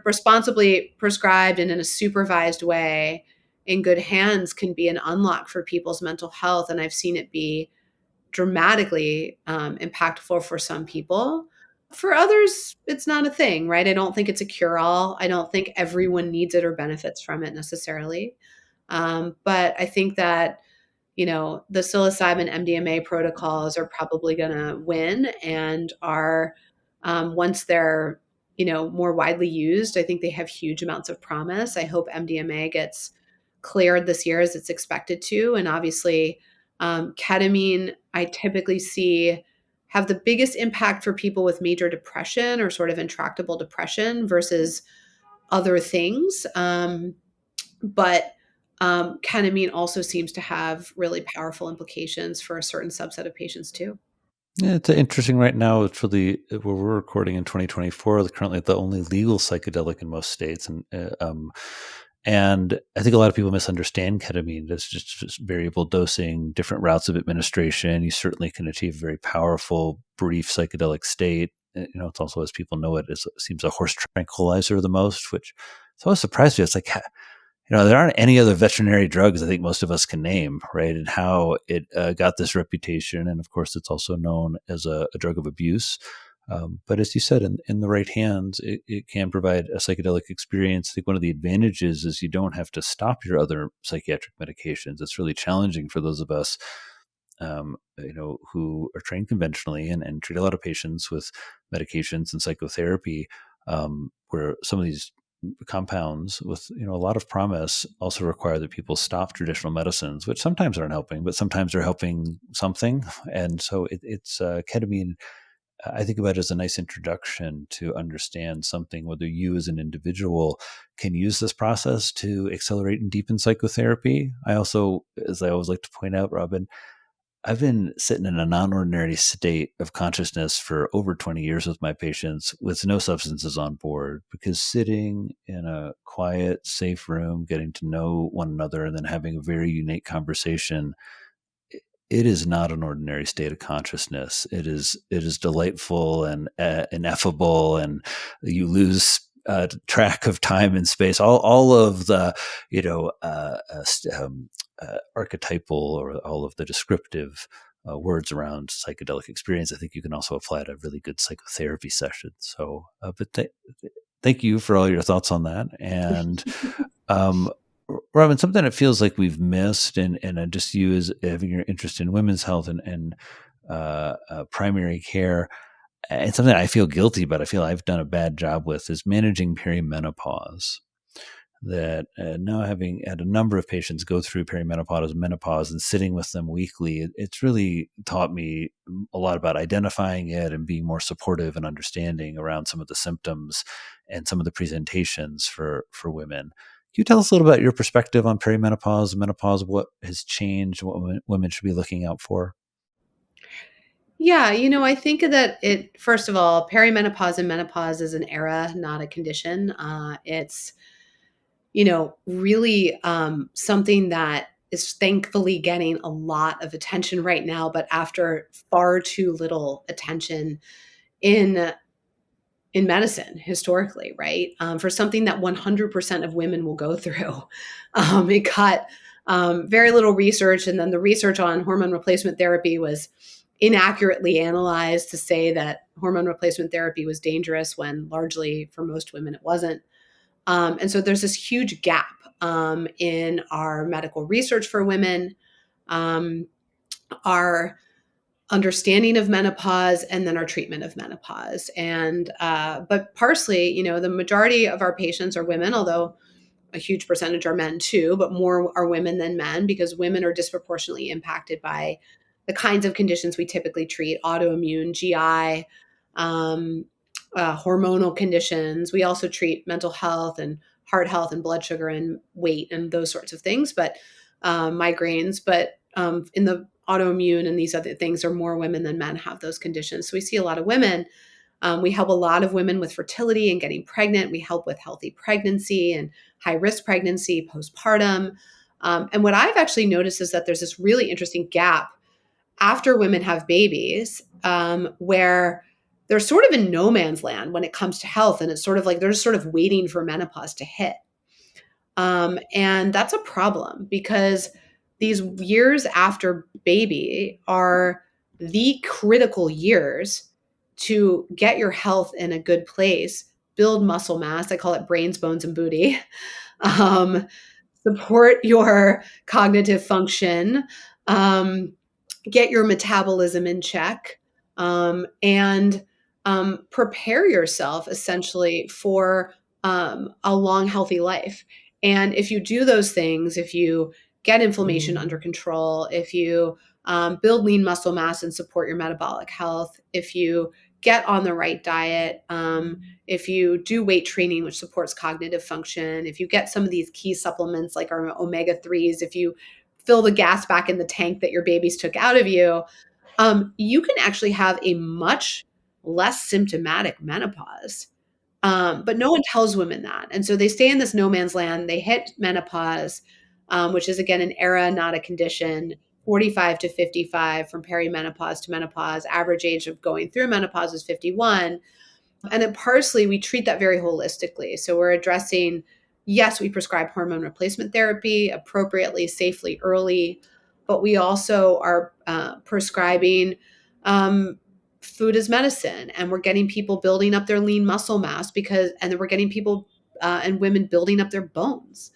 responsibly prescribed and in a supervised way in good hands can be an unlock for people's mental health. And I've seen it be dramatically impactful for some people. For others, it's not a thing, right? I don't think it's a cure all. I don't think everyone needs it or benefits from it necessarily. But I think that, the psilocybin MDMA protocols are probably going to win and are, once they're, more widely used, I think they have huge amounts of promise. I hope MDMA gets cleared this year as it's expected to. And obviously, ketamine, I typically see have the biggest impact for people with major depression or sort of intractable depression versus other things. But ketamine also seems to have really powerful implications for a certain subset of patients too. Yeah, it's interesting right now. It's really where we're recording in 2024. Currently, the only legal psychedelic in most states, and I think a lot of people misunderstand ketamine. It's just variable dosing, different routes of administration. You certainly can achieve a very powerful, brief psychedelic state. It's also, as people know it, it seems a horse tranquilizer the most, which it's always surprised me. It's like, there aren't any other veterinary drugs I think most of us can name, right? And how it got this reputation. And of course, it's also known as a drug of abuse. But as you said, in the right hands, it can provide a psychedelic experience. I think one of the advantages is you don't have to stop your other psychiatric medications. It's really challenging for those of us, who are trained conventionally and treat a lot of patients with medications and psychotherapy, where some of these compounds with a lot of promise also require that people stop traditional medicines, which sometimes aren't helping, but sometimes they're helping something. And so it's ketamine. I think about it as a nice introduction to understand something, whether you as an individual can use this process to accelerate and deepen psychotherapy. I also, as I always like to point out, Robin, I've been sitting in a non-ordinary state of consciousness for over 20 years with my patients with no substances on board, because sitting in a quiet, safe room, getting to know one another, and then having a very unique conversation, it is not an ordinary state of consciousness. It is delightful and ineffable, and you lose track of time and space. All of the archetypal or all of the descriptive words around psychedelic experience, I think you can also apply to a really good psychotherapy session. So, thank you for all your thoughts on that. And um, Robin, something that feels like we've missed, and I just you as having your interest in women's health and primary care, and something I feel guilty about, I feel I've done a bad job with, is managing perimenopause. that now having had a number of patients go through perimenopause and menopause and sitting with them weekly, it's really taught me a lot about identifying it and being more supportive and understanding around some of the symptoms and some of the presentations for women. Can you tell us a little about your perspective on perimenopause, menopause, what has changed, what women should be looking out for? Yeah, I think that first of all, perimenopause and menopause is an era, not a condition. It's, really something that is thankfully getting a lot of attention right now, but after far too little attention in in medicine historically, right? For something that 100% of women will go through. It got very little research, and then the research on hormone replacement therapy was inaccurately analyzed to say that hormone replacement therapy was dangerous when largely for most women it wasn't. And so there's this huge gap in our medical research for women, um, our understanding of menopause, and then our treatment of menopause. And but Parsley, the majority of our patients are women, although a huge percentage are men too, but more are women than men because women are disproportionately impacted by the kinds of conditions we typically treat: autoimmune, GI, um, hormonal conditions. We also treat mental health and heart health and blood sugar and weight and those sorts of things, but migraines. But in the autoimmune and these other things are more women than men have those conditions. So we see a lot of women. We help a lot of women with fertility and getting pregnant. We help with healthy pregnancy and high risk pregnancy, postpartum. And what I've actually noticed is that there's this really interesting gap after women have babies, where they're sort of in no man's land when it comes to health. And it's sort of like they're just sort of waiting for menopause to hit. And that's a problem because these years after baby are the critical years to get your health in a good place, build muscle mass. I call it brains, bones, and booty. Um, Support your cognitive function. Um, get your metabolism in check, and prepare yourself essentially for a long, healthy life. And if you do those things, if you get inflammation under control, if you build lean muscle mass and support your metabolic health, if you get on the right diet, if you do weight training, which supports cognitive function, if you get some of these key supplements like our omega 3s, if you fill the gas back in the tank that your babies took out of you, you can actually have a much less symptomatic menopause. But no one tells women that. And so they stay in this no man's land. They hit menopause, which is again an era, not a condition. 45 to 55 from perimenopause to menopause. Average age of going through menopause is 51. And at Parsley, we treat that very holistically. So we're addressing, yes, we prescribe hormone replacement therapy appropriately, safely, early, but we also are prescribing um, food as medicine. And we're getting people building up their lean muscle mass and then we're getting people and women building up their bones.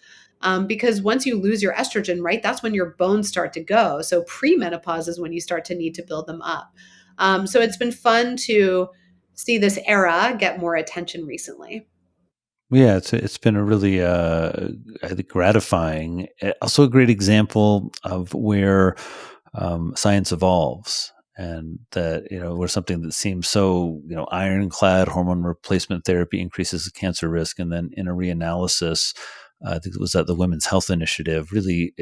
Because once you lose your estrogen, right, that's when your bones start to go. So premenopause is when you start to need to build them up. So it's been fun to see this era get more attention recently. Yeah, it's been a really I think gratifying, also a great example of where science evolves, and that where something that seems so ironclad, hormone replacement therapy increases the cancer risk, and then in a reanalysis, I think it was at the Women's Health Initiative, really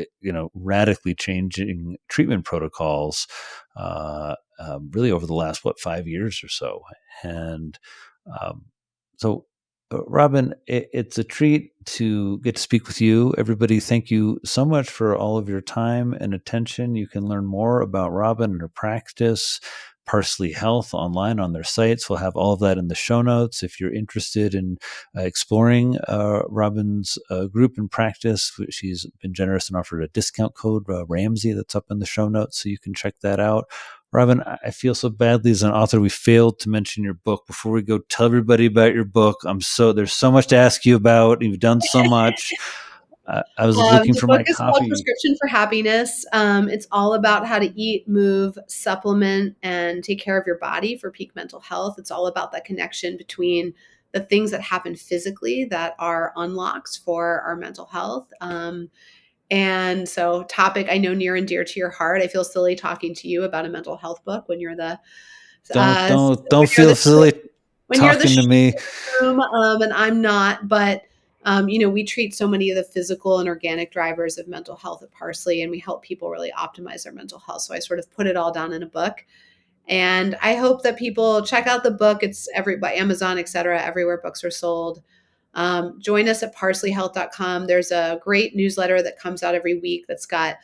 radically changing treatment protocols, really over the last 5 years or so, and um, so. Robin, it's a treat to get to speak with you. Everybody, thank you so much for all of your time and attention. You can learn more about Robin and her practice, Parsley Health, online on their sites. We'll have all of that in the show notes. If you're interested in exploring Robin's group and practice, she's been generous and offered a discount code, Ramsey, that's up in the show notes, so you can check that out. Robin, I feel so badly as an author. We failed to mention your book. Before we go, tell everybody about your book. There's so much to ask you about. You've done so much. I was looking The for book my is called copy. Prescription for Happiness. It's all about how to eat, move, supplement, and take care of your body for peak mental health. It's all about that connection between the things that happen physically that are unlocks for our mental health. And so, topic I know near and dear to your heart. I feel silly talking to you about a mental health book when you're the Don't uh, don't when don't you're feel the silly when you're the talking to me. room, and I'm not. But we treat so many of the physical and organic drivers of mental health at Parsley, and we help people really optimize their mental health. So I sort of put it all down in a book, and I hope that people check out the book. It's by Amazon, etc., everywhere books are sold. Join us at parsleyhealth.com. There's a great newsletter that comes out every week that's got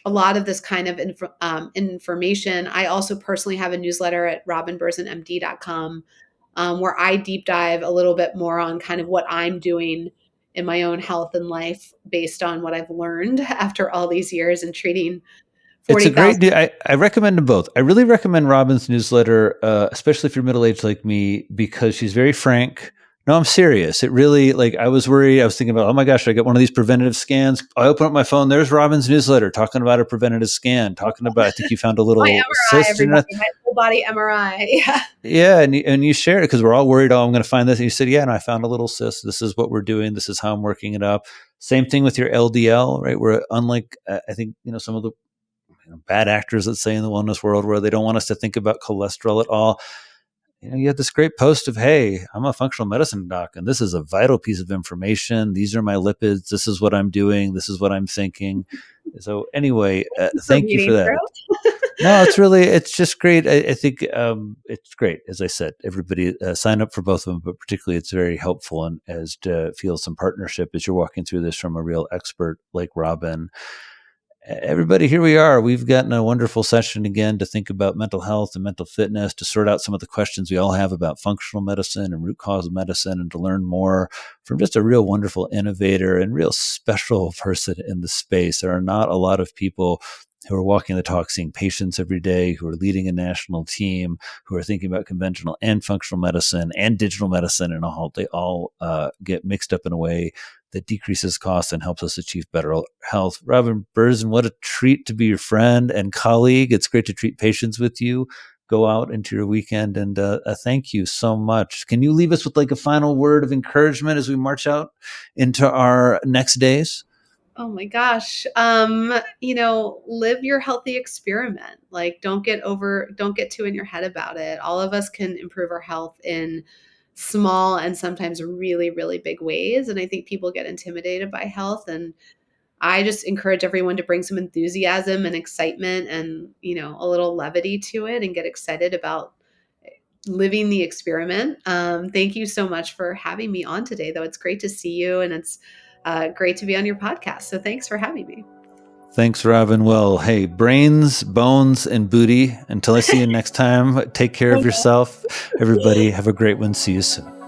a lot of this kind of information. I also personally have a newsletter at robinberzinmd.com, where I deep dive a little bit more on kind of what I'm doing in my own health and life based on what I've learned after all these years and treating It's a great. 40,000. I recommend them both. I really recommend Robin's newsletter, especially if you're middle aged like me, because she's very frank. No, I'm serious. It really, like, I was worried. I was thinking about, oh my gosh, I get one of these preventative scans. I open up my phone. There's Robin's newsletter talking about a preventative scan, talking about, I think you found a My little MRI, cyst in everybody, it. my full body MRI. Yeah. Yeah, and you shared it because we're all worried. Oh, I'm going to find this. And you said, yeah, and I found a little cyst. This is what we're doing. This is how I'm working it up. Same thing with your LDL, right? Where unlike, I think, some of the bad actors, let's say, in the wellness world, where they don't want us to think about cholesterol at all. You had this great post of, hey, I'm a functional medicine doc, and this is a vital piece of information. These are my lipids. This is what I'm doing. This is what I'm thinking. So anyway, Thanks for thank you for reading that. No, it's just great. I think it's great. As I said, everybody sign up for both of them, but particularly it's very helpful and as to feel some partnership as you're walking through this from a real expert like Robin. Everybody, here we are. We've gotten a wonderful session again to think about mental health and mental fitness, to sort out some of the questions we all have about functional medicine and root cause medicine, and to learn more from just a real wonderful innovator and real special person in the space. There are not a lot of people who are walking the talk, seeing patients every day, who are leading a national team, who are thinking about conventional and functional medicine and digital medicine, and all they all get mixed up in a way that decreases costs and helps us achieve better health. Robin Berzin, what a treat to be your friend and colleague. It's great to treat patients with you. Go out into your weekend, and thank you so much. Can you leave us with like a final word of encouragement as we march out into our next days? Oh my gosh. Live your healthy experiment. Like don't get too in your head about it. All of us can improve our health in small and sometimes really, really big ways. And I think people get intimidated by health. And I just encourage everyone to bring some enthusiasm and excitement and, a little levity to it and get excited about living the experiment. Thank you so much for having me on today, though. It's great to see you, and it's great to be on your podcast. So thanks for having me. Thanks, Robin. Well, hey, brains, bones, and booty. Until I see you next time, take care of yourself. Everybody, have a great one. See you soon.